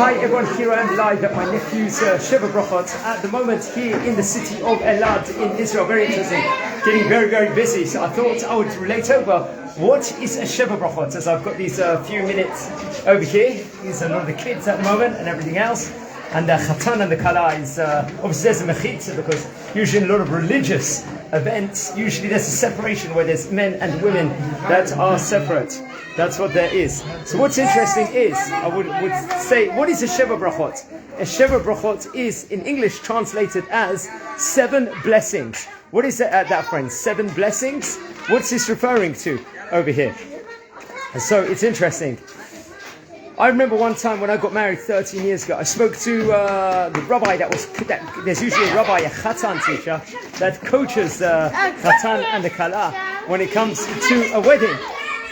Hi everyone, here I am live at my nephew's Sheva Berachot at the moment here in the city of Elad in Israel. Very interesting, getting very busy. So I thought I would relate over what is a Sheva Berachot, as I've got these few minutes over here. These are a lot of the kids at the moment and everything else. And the Chatan and the Kala is obviously there's a mechitza, because usually in a lot of religious events, usually there's a separation where there's men and women that are separate. That's what there is. So what's interesting is, I would say, what is a Sheva Berachot? A Sheva Berachot is in English translated as 7 blessings. What is that, friends? 7 blessings? What's this referring to over here? And so it's interesting. I remember one time when I got married 13 years ago, I spoke to the rabbi there's usually a rabbi, a Chatan teacher, that coaches the Chatan and the Kala when it comes to a wedding.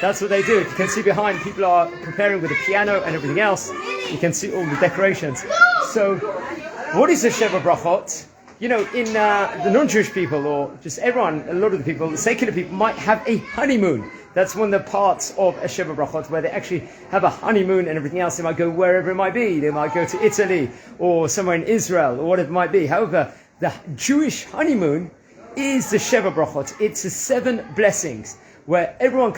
That's what they do. You can see behind, people are preparing with the piano and everything else. You can see all the decorations. So, what is a Sheva Berachot? You know, in the non-Jewish people, or just everyone, a lot of the people, the secular people, might have a honeymoon. That's one of the parts of a Sheva Berachot, where they actually have a honeymoon and everything else. They might go wherever it might be. They might go to Italy or somewhere in Israel or whatever it might be. However, the Jewish honeymoon is the Sheva Berachot. It's the 7 blessings, where everyone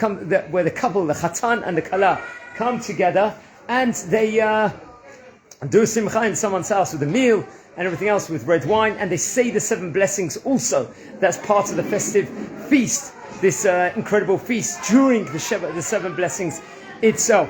where the couple, the Chatan and the Kala, come together and they do a simcha in someone's house with a meal and everything else with red wine, and they say the 7 blessings also. That's part of the festive feast, this incredible feast during the 7 blessings itself.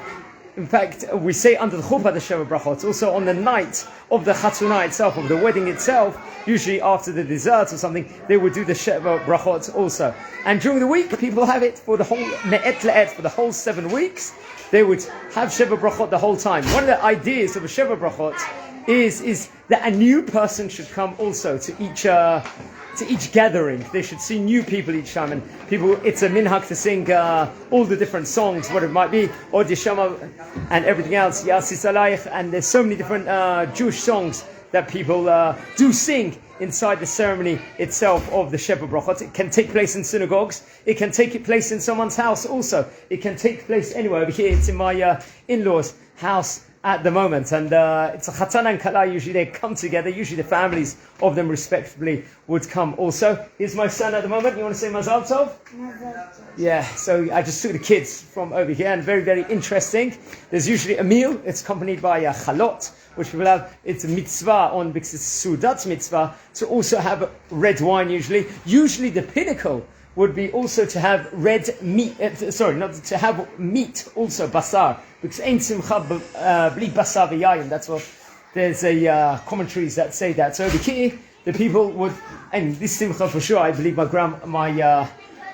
In fact, we say under the chuppah the Sheva Berachot. Also on the night of the Chatzunah itself, of the wedding itself, usually after the dessert or something, they would do the Sheva Berachot also. And during the week, people have it for the whole me'et le'et, for the whole 7 weeks. They would have Sheva Berachot the whole time. One of the ideas of a Sheva Berachot is that a new person should come also to each gathering. They should see new people each time, and people, it's a minhag to sing all the different songs, what it might be, Od Yeshama and everything else, Yasis Alayich, and there's so many different Jewish songs that people do sing inside the ceremony itself of the Sheva Berachot. It can take place in synagogues, it can take place in someone's house also, it can take place anywhere. Over here, it's in my in-laws' house at the moment, and it's a Chatan and Kala. Usually they come together, usually the families of them respectively would come also. Here's my son at the moment. You want to say Mazal Tov? Mazal Tov. Yeah, so I just took the kids from over here, and very interesting. There's usually a meal. It's accompanied by a chalot, which people have. It's a mitzvah because it's Sudat mitzvah, to also have red wine usually. Usually the pinnacle would be also to have red meat, not to have meat also, basar, because ein simcha bli basar v'yayin. That's what, there's a commentaries that say that. So over here, the people would, and this simcha for sure, I believe my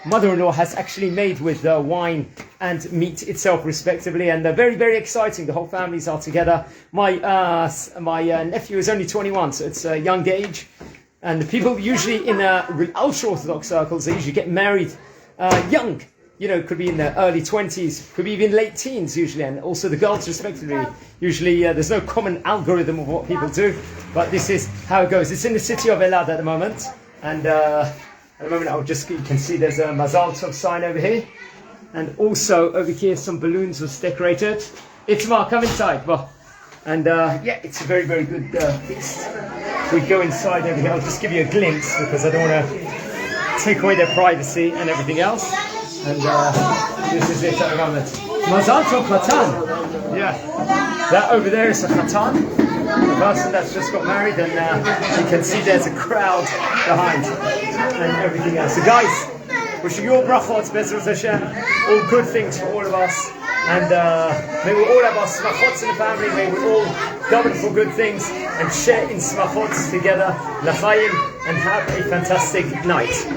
mother-in-law has actually made with wine and meat itself respectively, and very exciting. The whole families are together. My nephew is only 21, so it's a young age. And the people usually in ultra-Orthodox circles, they usually get married young. You know, could be in their early 20s, could be even late teens usually, and also the girls respectively. Usually there's no common algorithm of what people do, but this is how it goes. It's in the city of Elad at the moment, and at the moment you can see there's a Mazal Tov sign over here, and also over here some balloons was decorated. Itamar, come inside. Well, and yeah, it's a very good feast. We go inside over here. I'll just give you a glimpse because I don't want to take away their privacy and everything else. And this is it at the moment. Mazal Tov Chatan. Yeah, that over there is a Chatan, the person that's just got married, and you can see there's a crowd behind and everything else. So guys, wishing you all brachot, Bezras Hashem, all good things for all of us. And may we all have our smachot in the family, may we all govern for good things and share in smachot together, l'chaim, and have a fantastic night.